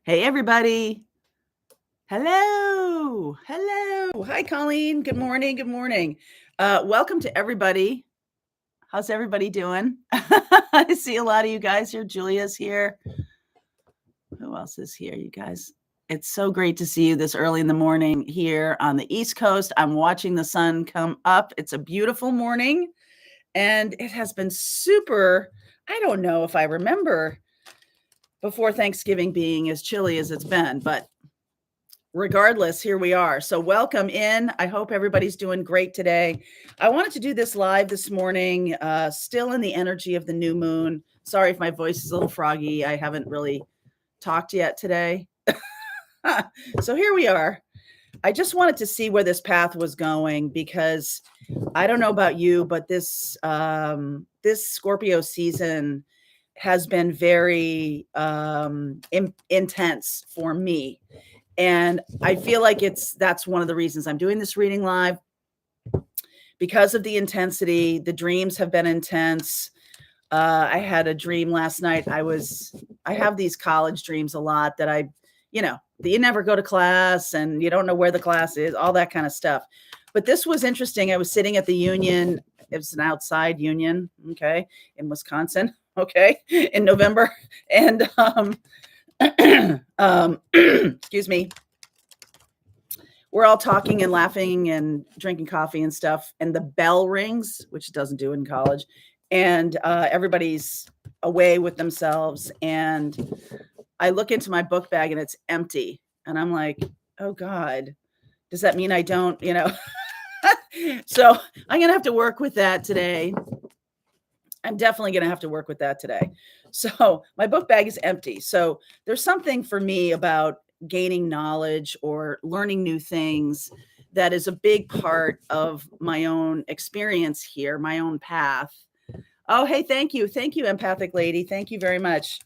Hey, everybody. Hello. Hello. Hi, Colleen. Good morning. Good morning. Welcome to everybody. How's everybody doing? I see a lot of you guys here. Julia's here. Who else is here, you guys? It's so great to see you this early in the morning here on the East Coast. I'm watching the sun come up. It's a beautiful morning, and it has been super. I don't know if I remember before Thanksgiving being as chilly as it's been, but regardless, here we are. So welcome in. I hope everybody's doing great today. I wanted to do this live this morning, still in the energy of the new moon. Sorry if my voice is a little froggy. I haven't really talked yet today. So here we are. I just wanted to see where this path was going because I don't know about you, but this Scorpio season has been very intense for me. And I feel like that's one of the reasons I'm doing this reading live, because of the intensity. The dreams have been intense. I had a dream last night. I have these college dreams a lot that you never go to class and you don't know where the class is, all that kind of stuff. But this was interesting. I was sitting at the union. It was an outside union, okay, in Wisconsin, okay, in November. And excuse me. We're all talking and laughing and drinking coffee and stuff. And the bell rings, which it doesn't do in college. And everybody's away with themselves. And I look into my book bag and it's empty. And I'm like, oh God, does that mean I don't, So I'm going to have to work with that today. I'm definitely going to have to work with that today. So my book bag is empty. So there's something for me about gaining knowledge or learning new things that is a big part of my own experience here, my own path. Oh, hey, thank you. Thank you, empathic lady. Thank you very much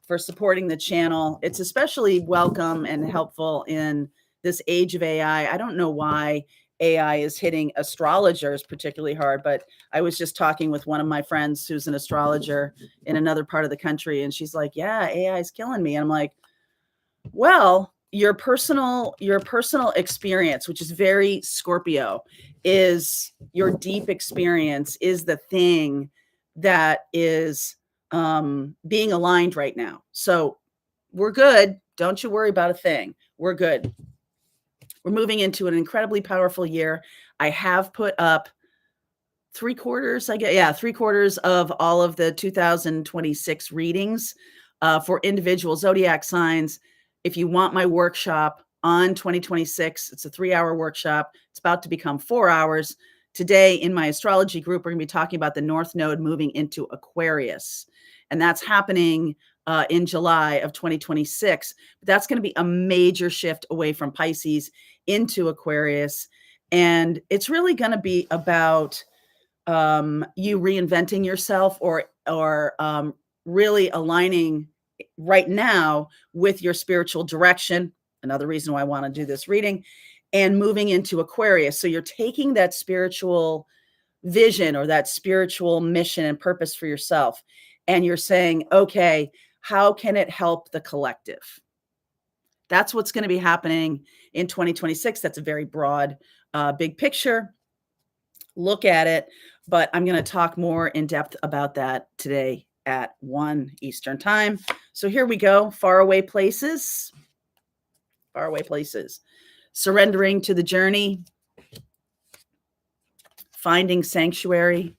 for supporting the channel. It's especially welcome and helpful in this age of AI. I don't know why AI is hitting astrologers particularly hard, but I was just talking with one of my friends who's an astrologer in another part of the country, and she's like, yeah, AI is killing me. And I'm like, well, your personal experience, which is very Scorpio, is your deep experience is the thing that is being aligned right now. So we're good. Don't you worry about a thing. We're good. We're moving into an incredibly powerful year. I have put up 3/4 of all of the 2026 readings for individual zodiac signs. If you want my workshop on 2026, it's a 3-hour workshop. It's about to become 4 hours. Today in my astrology group, we're going to be talking about the North Node moving into Aquarius. And that's happening in July of 2026. But that's going to be a major shift away from Pisces into Aquarius. And it's really going to be about you reinventing yourself or really aligning right now with your spiritual direction. Another reason why I want to do this reading, and moving into Aquarius. So you're taking that spiritual vision or that spiritual mission and purpose for yourself, and you're saying, okay, how can it help the collective? That's what's going to be happening in 2026. That's a very broad, big picture look at it, but I'm going to talk more in depth about that today at 1 Eastern time. So here we go. Faraway places, surrendering to the journey, finding sanctuary.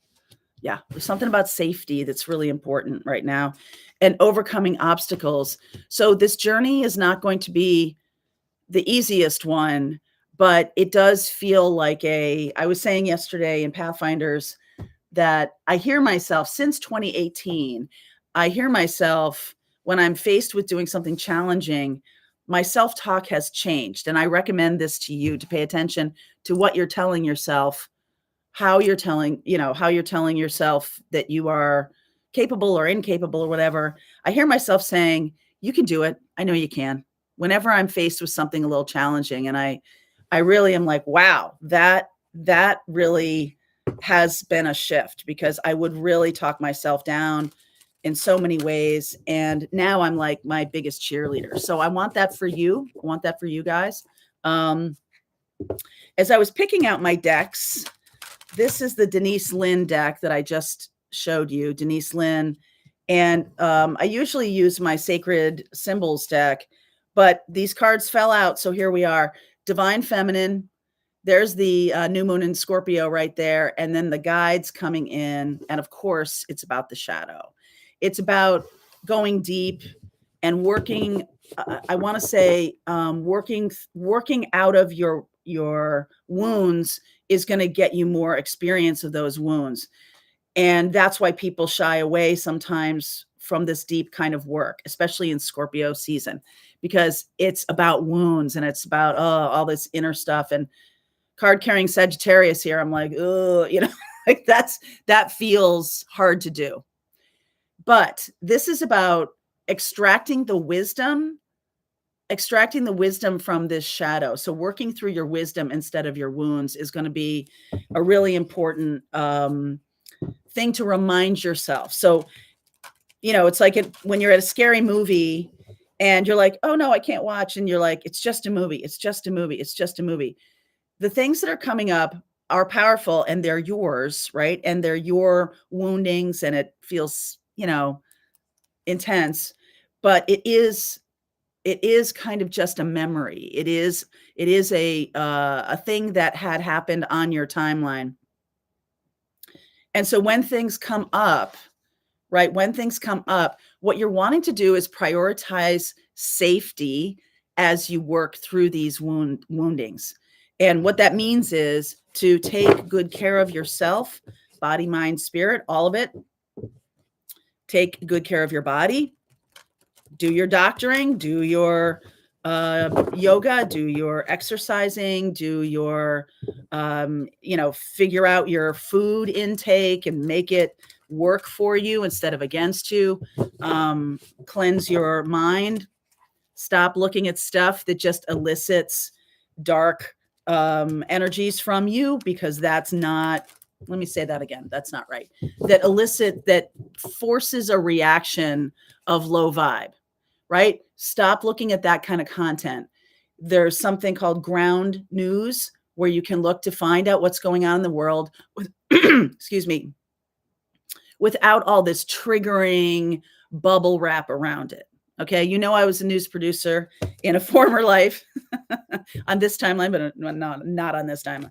Yeah, there's something about safety that's really important right now, and overcoming obstacles. So this journey is not going to be the easiest one, but it does feel like I was saying yesterday in Pathfinders that I hear myself since 2018. I hear myself when I'm faced with doing something challenging, my self-talk has changed. And I recommend this to you to pay attention to what you're telling yourself, how you're telling yourself that you are capable or incapable or whatever. I hear myself saying, you can do it. I know you can. Whenever I'm faced with something a little challenging, and I really am like, wow, that really has been a shift, because I would really talk myself down in so many ways. And now I'm like my biggest cheerleader. So I want that for you. I want that for you guys. As I was picking out my decks, this is the Denise Lynn deck that I just showed you, Denise Lynn. And I usually use my Sacred Symbols deck, but these cards fell out. So here we are. Divine Feminine. There's the new moon in Scorpio right there. And then the guides coming in. And of course, it's about the shadow. It's about going deep and working. I want to say working out of your wounds is going to get you more experience of those wounds. And that's why people shy away sometimes from this deep kind of work, especially in Scorpio season, because it's about wounds and it's about all this inner stuff. And card carrying Sagittarius here, I'm like, oh, like that feels hard to do. But this is about extracting the wisdom from this shadow. So working through your wisdom instead of your wounds is going to be a really important thing to remind yourself. So, it's like when you're at a scary movie and you're like, oh no, I can't watch. And you're like, it's just a movie. It's just a movie. It's just a movie. The things that are coming up are powerful and they're yours, right? And they're your woundings and it feels, intense, but it is kind of just a memory. It is a thing that had happened on your timeline. And so when things come up, right? When things come up, what you're wanting to do is prioritize safety as you work through these woundings. And what that means is to take good care of yourself, body, mind, spirit, all of it. Take good care of your body. Do your doctoring, do your yoga, do your exercising, do your, figure out your food intake and make it work for you instead of against you. Cleanse your mind. Stop looking at stuff that just elicits dark energies from you, because that's not, let me say that again. That's not right. That forces a reaction of low vibe, right? Stop looking at that kind of content. There's something called ground news where you can look to find out what's going on in the world with, excuse me, without all this triggering bubble wrap around it. Okay. I was a news producer in a former life on this timeline, but not on this timeline.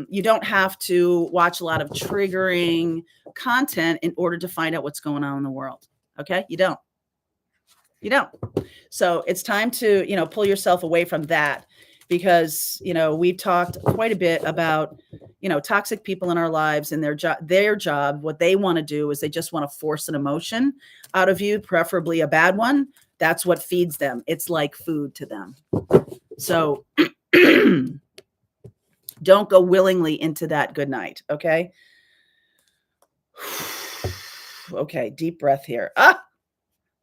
You don't have to watch a lot of triggering content in order to find out what's going on in the world. Okay. You don't. So it's time to, pull yourself away from that, because, we've talked quite a bit about, toxic people in our lives and their job. What they want to do is they just want to force an emotion out of you, preferably a bad one. That's what feeds them. It's like food to them. So don't go willingly into that good night. Okay. Okay. Deep breath here.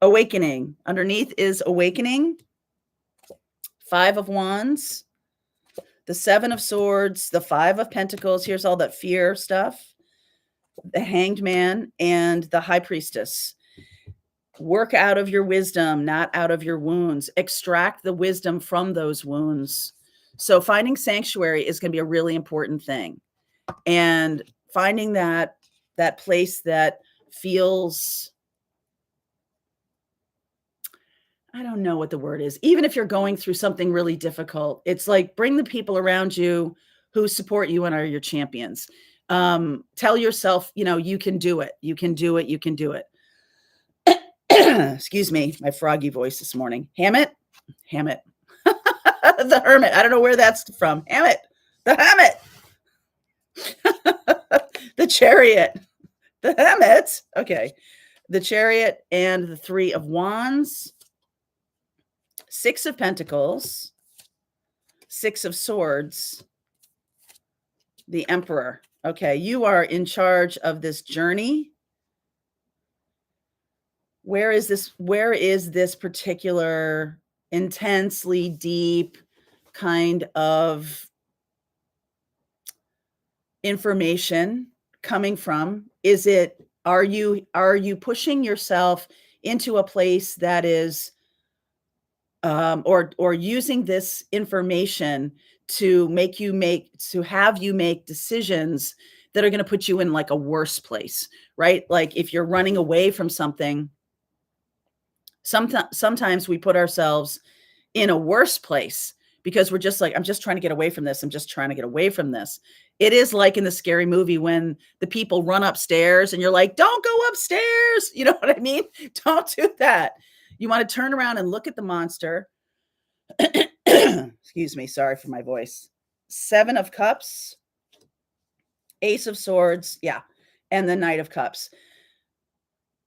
Awakening. Underneath is awakening. 5 of Wands, the 7 of Swords, the 5 of Pentacles. Here's all that fear stuff. The Hanged Man and the High Priestess. Work out of your wisdom, not out of your wounds. Extract the wisdom from those wounds. So finding sanctuary is going to be a really important thing. And finding that place that feels, I don't know what the word is. Even if you're going through something really difficult, it's like bring the people around you who support you and are your champions. Tell yourself, you can do it. You can do it. You can do it. Excuse me, my froggy voice this morning. Hammett. The Hermit. I don't know where that's from. Hammett. The Hammett. The Chariot. The Hammett. Okay. The Chariot and the 3 of Wands. 6 of Pentacles, 6 of Swords, the Emperor. Okay, you are in charge of this journey. Where is this particular intensely deep kind of information coming from? Is it Are you pushing yourself into a place that is or using this information to have you make decisions that are going to put you in like a worse place, right? Like if you're running away from something, sometimes we put ourselves in a worse place because we're just like, I'm just trying to get away from this. I'm just trying to get away from this. It is like in the scary movie when the people run upstairs and you're like, don't go upstairs. You know what I mean? Don't do that. You want to turn around and look at the monster. Excuse me. Sorry for my voice. 7 of Cups, Ace of Swords. Yeah. And the Knight of Cups.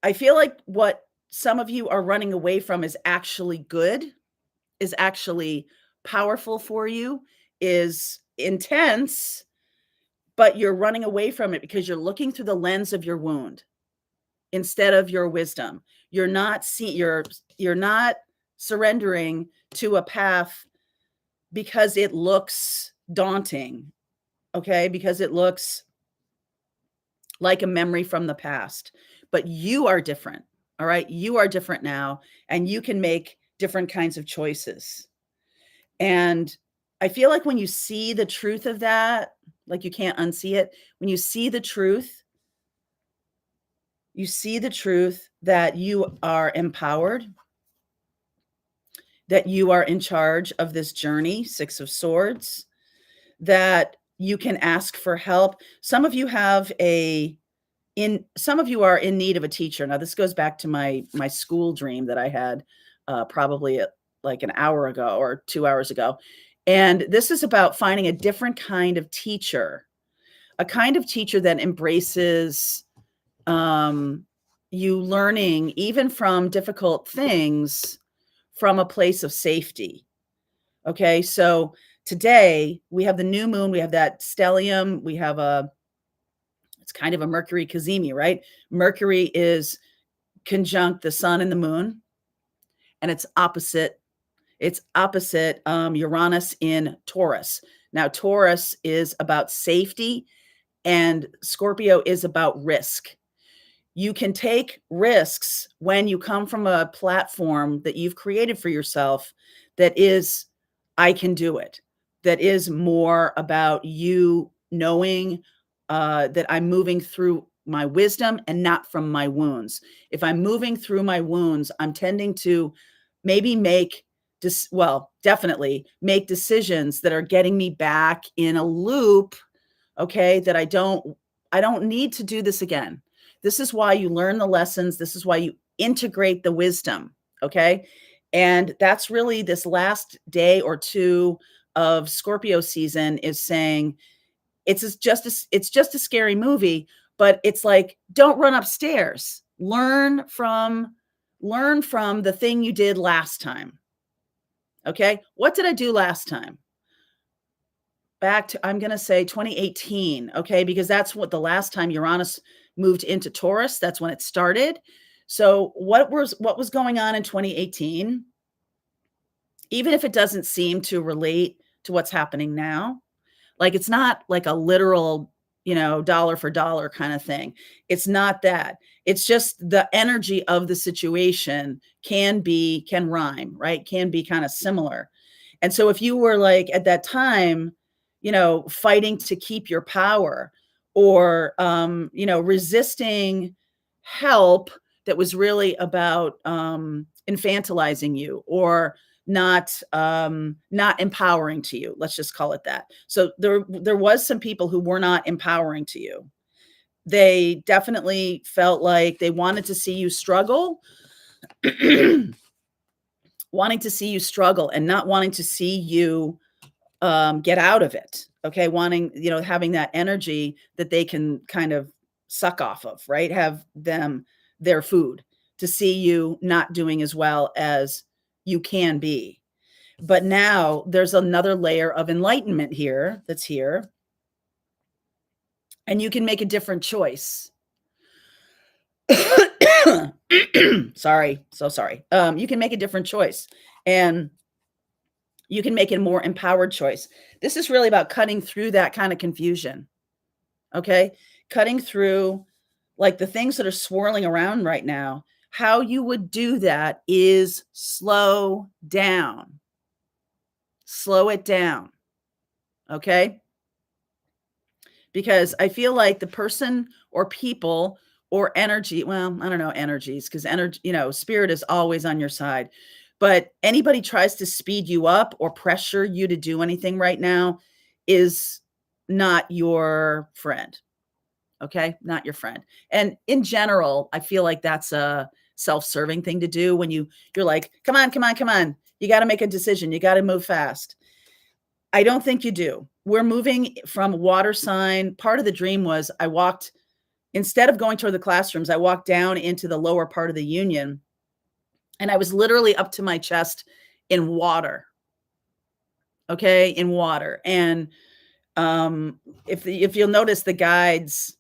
I feel like what some of you are running away from is actually good, is actually powerful for you, is intense, but you're running away from it because you're looking through the lens of your wound instead of your wisdom. You're not surrendering to a path because it looks daunting, okay? Because it looks like a memory from the past. But you are different, all right? You are different now, and you can make different kinds of choices. And I feel like when you see the truth of that, like you can't unsee it. When you see the truth that you are empowered, that you are in charge of this journey, 6 of Swords, that you can ask for help. Some of you are in need of a teacher. Now, this goes back to my school dream that I had probably like an hour ago or 2 hours ago. And this is about finding a different kind of teacher, a kind of teacher that embraces you learning even from difficult things from a place of safety. Okay, so today we have the new moon, we have that stellium, we have it's kind of a Mercury cazimi, right? Mercury is conjunct the sun and the moon, and it's opposite Uranus in Taurus. Now, Taurus is about safety and Scorpio is about risk. You can take risks when you come from a platform that you've created for yourself that is, I can do it, that is more about you knowing that I'm moving through my wisdom and not from my wounds. If I'm moving through my wounds, I'm tending to maybe definitely make decisions that are getting me back in a loop, okay, that I don't need to do this again. This is why you learn the lessons. This is why you integrate the wisdom, okay? And that's really this last day or two of Scorpio season is saying it's just a scary movie, but it's like, don't run upstairs. Learn from the thing you did last time. Okay? What did I do last time? Back to, I'm going to say 2018, okay? Because that's what the last time Uranus moved into Taurus, that's when it started. So what was going on in 2018? Even if it doesn't seem to relate to what's happening now, like it's not like a literal, dollar for dollar kind of thing. It's not that. It's just the energy of the situation can rhyme, right? Can be kind of similar. And so if you were like at that time, fighting to keep your power or, resisting help that was really about infantilizing you or not empowering to you. Let's just call it that. So there was some people who were not empowering to you. They definitely felt like they wanted to see you struggle, wanting to see you struggle and not wanting to see you get out of it. Okay. Wanting, having that energy that they can kind of suck off of, right? Have their food to see you not doing as well as you can be. But now there's another layer of enlightenment that's here. And you can make a different choice. Sorry. So sorry. You can make a different choice. And you can make a more empowered choice. This is really about cutting through that kind of confusion. Okay? Cutting through like the things that are swirling around right now, how you would do that is slow down. Slow it down. Okay? Because I feel like the person or people or energy, well, I don't know energies, because energy, spirit is always on your side. But anybody tries to speed you up or pressure you to do anything right now is not your friend. Okay? Not your friend. And in general, I feel like that's a self-serving thing to do when you're like, come on, come on, come on. You got to make a decision. You got to move fast. I don't think you do. We're moving from water sign. Part of the dream was instead of going toward the classrooms, I walked down into the lower part of the union, and I was literally up to my chest in water. Okay, in water. And if you'll notice, the guides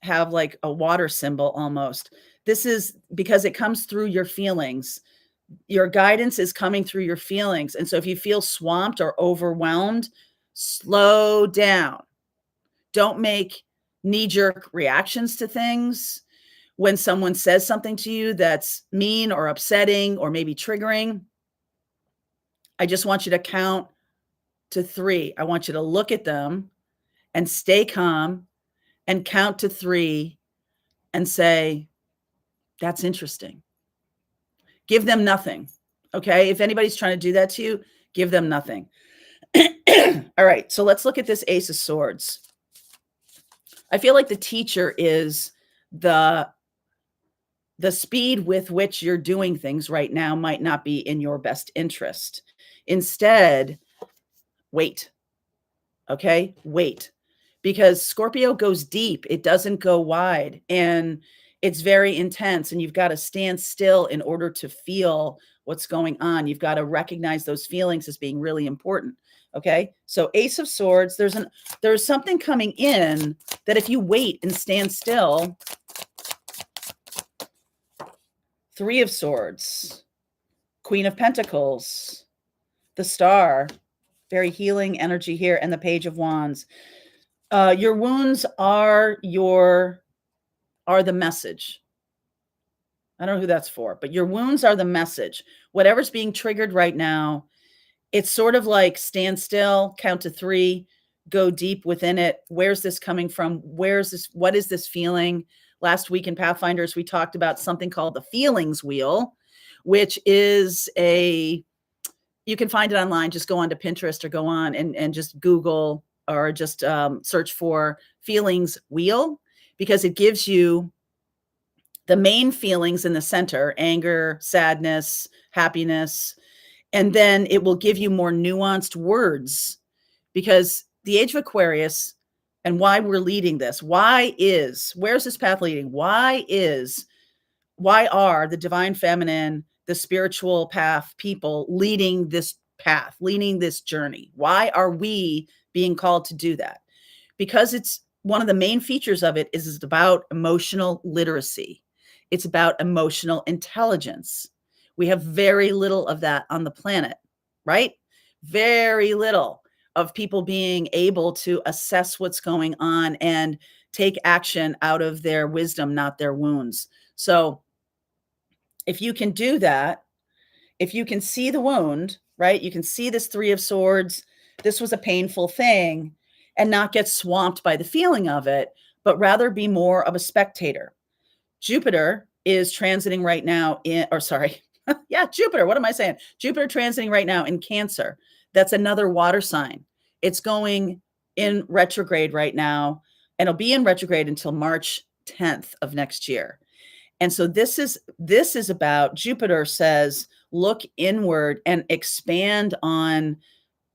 have like a water symbol almost. This is because it comes through your feelings. Your guidance is coming through your feelings. And so if you feel swamped or overwhelmed, slow down. Don't make knee-jerk reactions to things. When someone says something to you that's mean or upsetting or maybe triggering, I just want you to count to 3. I want you to look at them and stay calm and count to 3 and say, that's interesting. Give them nothing. Okay? If anybody's trying to do that to you, give them nothing. All right, so let's look at this Ace of Swords. I feel like the teacher is the speed with which you're doing things right now might not be in your best interest. Instead, wait. Okay? Wait. Because Scorpio goes deep. It doesn't go wide. And it's very intense. And you've got to stand still in order to feel what's going on. You've got to recognize those feelings as being really important. Okay? So Ace of Swords, there's something coming in that if you wait and stand still. 3 of Swords, Queen of Pentacles, the Star, very healing energy here, and the Page of Wands. Your wounds are the message. I don't know who that's for, but your wounds are the message. Whatever's being triggered right now, it's sort of like stand still, count to 3, go deep within it. Where's this coming from? What is this feeling? Last week in Pathfinders, we talked about something called the feelings wheel, which is you can find it online. Just go on to Pinterest or go on and just Google or just search for feelings wheel, because it gives you the main feelings in the center: anger, sadness, happiness. And then it will give you more nuanced words, because the Age of Aquarius, and why we're leading this, where's this path leading? Why are the divine feminine, the spiritual path people leading this path, leading this journey? Why are we being called to do that? Because it's one of the main features of it is it's about emotional literacy. It's about emotional intelligence. We have very little of that on the planet, right? Very little of people being able to assess what's going on and take action out of their wisdom, not their wounds. So if you can do that, if you can see the wound, right? You can see this 3 of Swords. This was a painful thing, and not get swamped by the feeling of it, but rather be more of a spectator. Jupiter is transiting right now Jupiter. What am I saying? Jupiter transiting right now in Cancer. That's another water sign. It's going in retrograde right now, and it'll be in retrograde until March 10th of next year. And so this is about, Jupiter says, look inward and expand on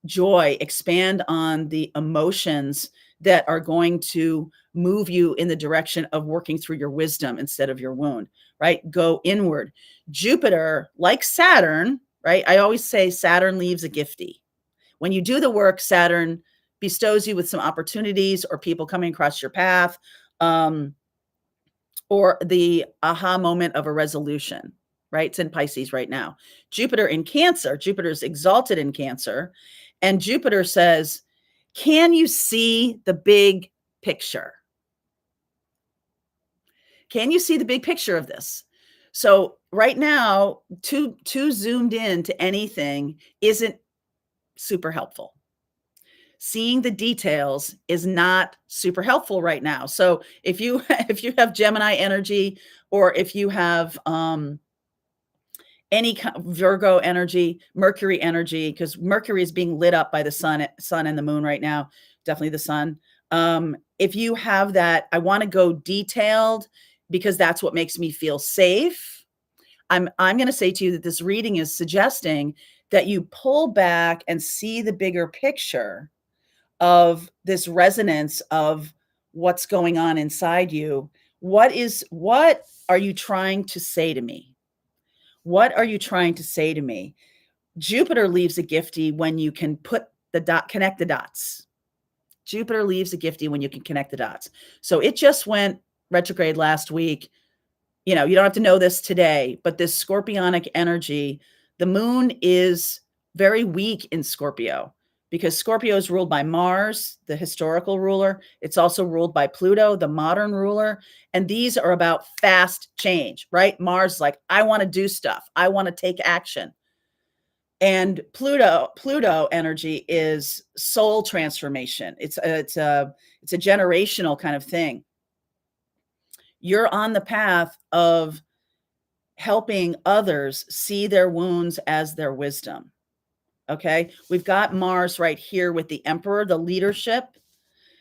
joy, expand on the emotions that are going to move you in the direction of working through your wisdom instead of your wound, right? Go inward. Jupiter, like Saturn, right? I always say Saturn leaves a gifty. When you do the work, Saturn bestows you with some opportunities or people coming across your path, or the aha moment of a resolution, right? It's in Pisces right now. Jupiter in Cancer, Jupiter's exalted in Cancer, and Jupiter says, can you see the big picture? Can you see the big picture of this? So right now, too zoomed in to anything isn't super helpful. Seeing the details is not super helpful right now. So if you if you have Gemini energy, or if you have any Virgo energy, Mercury energy, because Mercury is being lit up by the sun and the moon right now, definitely the sun. If you have that, I want to go detailed because that's what makes me feel safe. I'm going to say to you that this reading is suggesting that you pull back and see the bigger picture of this resonance of what's going on inside you. What are you trying to say to me? What are you trying to say to me? Jupiter leaves a gifty when you can connect the dots. Jupiter leaves a gifty when you can connect the dots. So it just went retrograde last week. You don't have to know this today, but this scorpionic energy, the moon is very weak in Scorpio because Scorpio is ruled by Mars, the historical ruler. It's also ruled by Pluto, the modern ruler. And these are about fast change, right? Mars is like, I want to do stuff. I want to take action. And Pluto energy is soul transformation. It's a generational kind of thing. You're on the path of helping others see their wounds as their wisdom. Okay. We've got Mars right here with the Emperor, the leadership.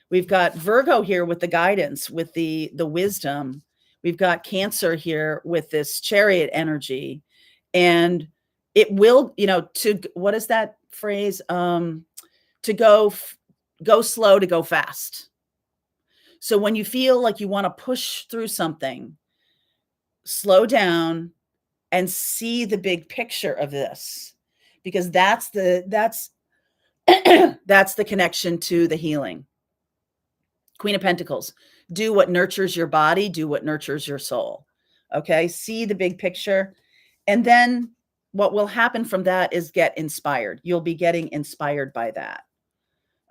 We've got Virgo here with the guidance, with the wisdom. We've got Cancer here with this Chariot energy. And it will, what is that phrase? To go slow to go fast. So when you feel like you want to push through something, slow down and see the big picture of this, because that's the connection to the healing. Queen of Pentacles, do what nurtures your body, do what nurtures your soul. Okay, see the big picture. And then what will happen from that is get inspired. You'll be getting inspired by that.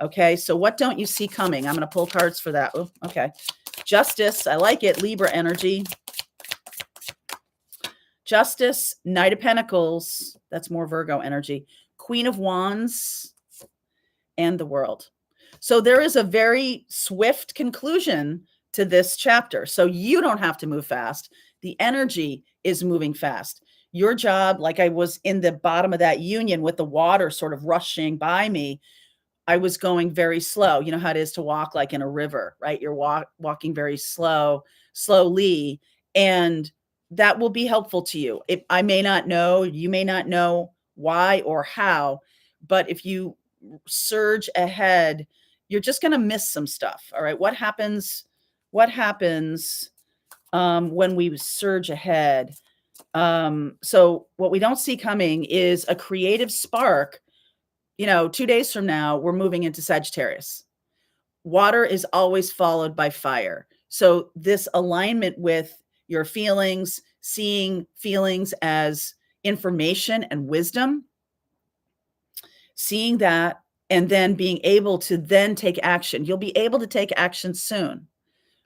Okay, so what don't you see coming? I'm going to pull cards for that. Oh, okay. Justice, I like it. Libra energy. Justice, Knight of Pentacles, that's more Virgo energy. Queen of Wands, and the World. So there is a very swift conclusion to this chapter. So you don't have to move fast. The energy is moving fast. Your job, like I was in the bottom of that union with the water sort of rushing by me, I was going very slow. You know how it is to walk like in a river, right? You're walking very slowly, and that will be helpful to you. I may not know, you may not know why or how, but if you surge ahead, you're just going to miss some stuff. All right. What happens when we surge ahead? So what we don't see coming is a creative spark. 2 days from now, we're moving into Sagittarius. Water is always followed by fire. So this alignment with your feelings, seeing feelings as information and wisdom, seeing that, and then being able to then take action. You'll be able to take action soon.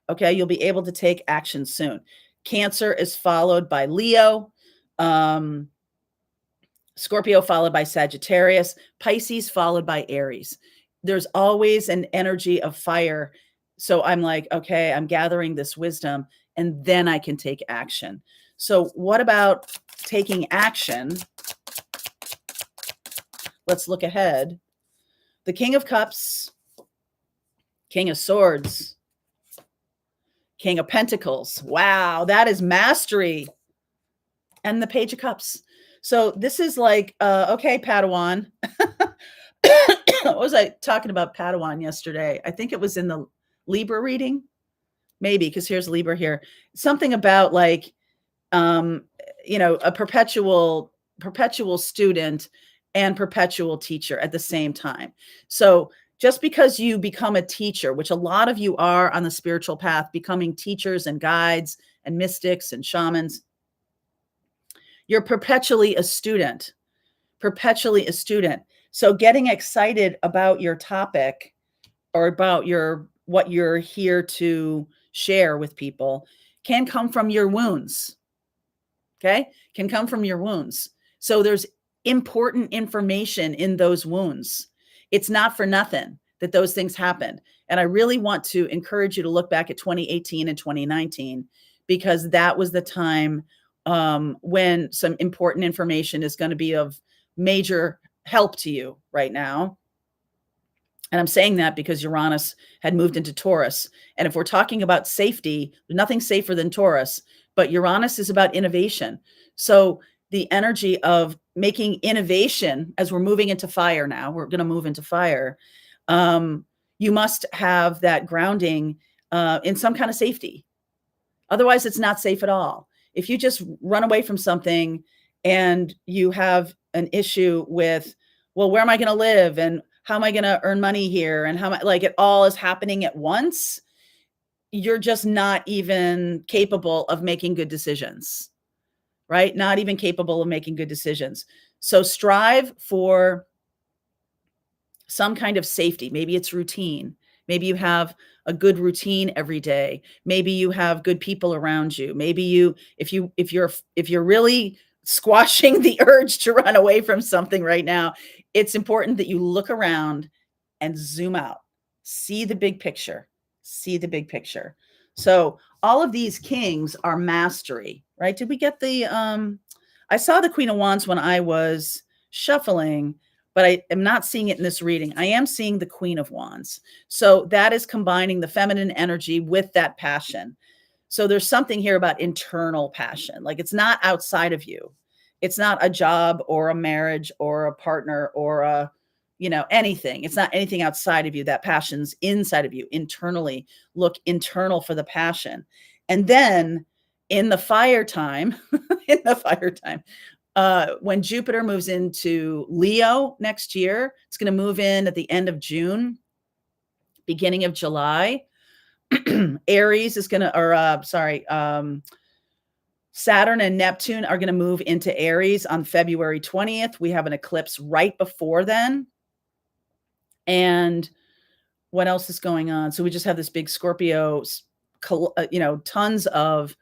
Okay, you'll be able to take action soon. Cancer is followed by Leo, Scorpio followed by Sagittarius, Pisces followed by Aries. There's always an energy of fire. So I'm like, okay, I'm gathering this wisdom, and then I can take action. So what about taking action? Let's look ahead. The King of Cups, King of Swords, King of Pentacles. Wow, that is mastery. And the Page of Cups. So this is like, okay, Padawan. What was I talking about Padawan yesterday? I think it was in the Libra reading. Maybe, because here's Libra here. Something about like, a perpetual student and perpetual teacher at the same time. So just because you become a teacher, which a lot of you are on the spiritual path, becoming teachers and guides and mystics and shamans, you're perpetually a student. So getting excited about your topic or about what you're here to share with people can come from your wounds. Okay? Can come from your wounds. So there's important information in those wounds. It's not for nothing that those things happened. And I really want to encourage you to look back at 2018 and 2019, because that was the time when some important information is going to be of major help to you right now. And I'm saying that because Uranus had moved into Taurus. And if we're talking about safety, there's nothing safer than Taurus, but Uranus is about innovation. So the energy of making innovation, as we're moving into fire now, we're going to move into fire. You must have that grounding in some kind of safety. Otherwise, it's not safe at all. If you just run away from something and you have an issue with, well, where am I going to live? And how am I going to earn money here? And how, like, it all is happening at once. You're just not even capable of making good decisions, right? Not even capable of making good decisions. So strive for some kind of safety. Maybe it's routine. Maybe you have a good routine every day. Maybe you have good people around you. Maybe you, if you're really squashing the urge to run away from something right now, it's important that you look around and zoom out. See the big picture. See the big picture. So all of these kings are mastery, right? Did we get the I saw the Queen of Wands when I was shuffling, but I am not seeing it in this reading. I am seeing the Queen of Wands. So that is combining the feminine energy with that passion. So there's something here about internal passion. Like, it's not outside of you. It's not a job or a marriage or a partner or a, anything. It's not anything outside of you. That passion's inside of you, internally. Look internal for the passion. And then in the fire time, when Jupiter moves into Leo next year, it's going to move in at the end of June, beginning of July. Aries is going to, Saturn and Neptune are going to move into Aries on February 20th. We have an eclipse right before then. And what else is going on? So we just have this big Scorpio, tons of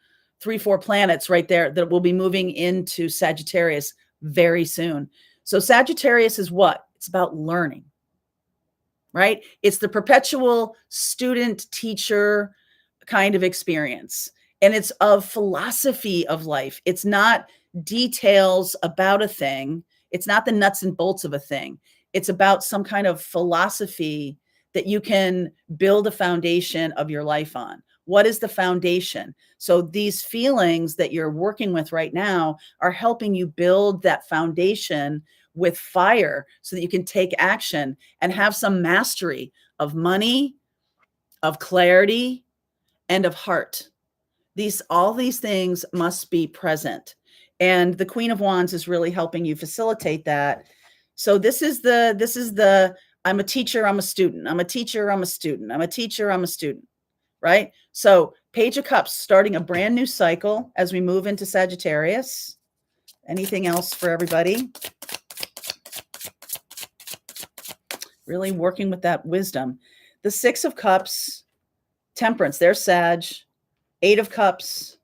3-4 planets right there that will be moving into Sagittarius very soon. So Sagittarius is what? It's about learning, right? It's the perpetual student teacher kind of experience. And it's of philosophy of life. It's not details about a thing. It's not the nuts and bolts of a thing. It's about some kind of philosophy that you can build a foundation of your life on. What is the foundation? So these feelings that you're working with right now are helping you build that foundation with fire so that you can take action and have some mastery of money, of clarity, and of heart. All these things must be present. And the Queen of Wands is really helping you facilitate that. So this is the I'm a teacher, I'm a student. I'm a teacher, I'm a student. I'm a teacher, I'm a student. Right? So Page of Cups, starting a brand new cycle as we move into Sagittarius. Anything else for everybody? Really working with that wisdom. The 6 of Cups, Temperance, there's Sag. 8 of Cups,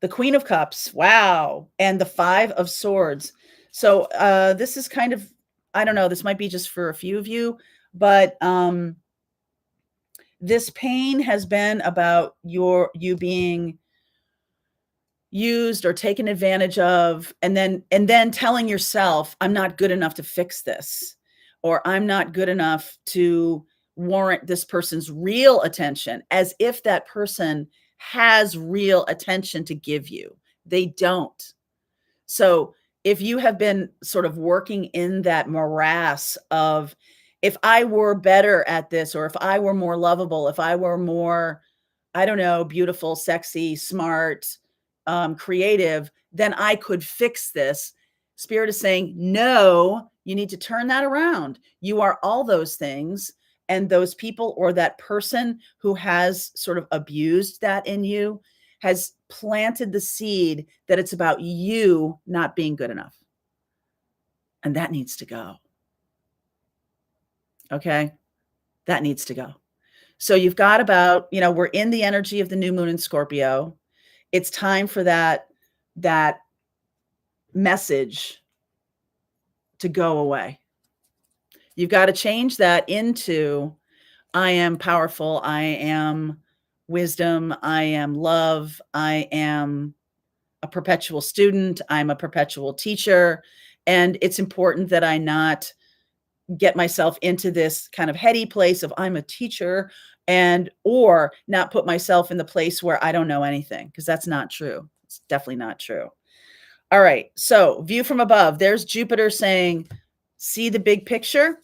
the Queen of Cups, wow, and the 5 of Swords. So this is kind of, I don't know, this might be just for a few of you, but this pain has been about you being used or taken advantage of, and then telling yourself, I'm not good enough to fix this, or I'm not good enough to warrant this person's real attention, as if that person has real attention to give you. They don't. So if you have been sort of working in that morass of, if I were better at this, or if I were more lovable, if I were more, I don't know, beautiful, sexy, smart, creative, then I could fix this. Spirit is saying, no, you need to turn that around. You are all those things. And those people, or that person who has sort of abused that in you, has planted the seed that it's about you not being good enough. And that needs to go. Okay? That needs to go. So you've got about, we're in the energy of the new moon in Scorpio. it's time for that message to go away. You've got to change that into, I am powerful, I am wisdom, I am love, I am a perpetual student, I'm a perpetual teacher. And it's important that I not get myself into this kind of heady place of I'm a teacher, and or not put myself in the place where I don't know anything, because that's not true. It's definitely not true. All right. So view from above, there's Jupiter saying, see the big picture.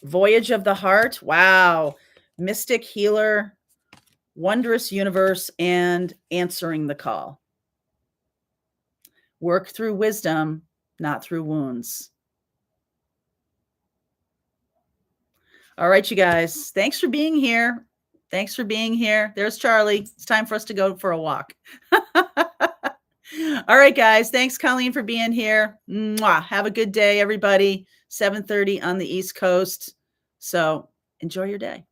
Voyage of the heart. Wow. Mystic healer, wondrous universe, and answering the call. Work through wisdom, not through wounds. All right, you guys. Thanks for being here. Thanks for being here. There's Charlie. It's time for us to go for a walk. All right, guys. Thanks, Colleen, for being here. Mwah. Have a good day, everybody. 7:30 on the East Coast. So enjoy your day.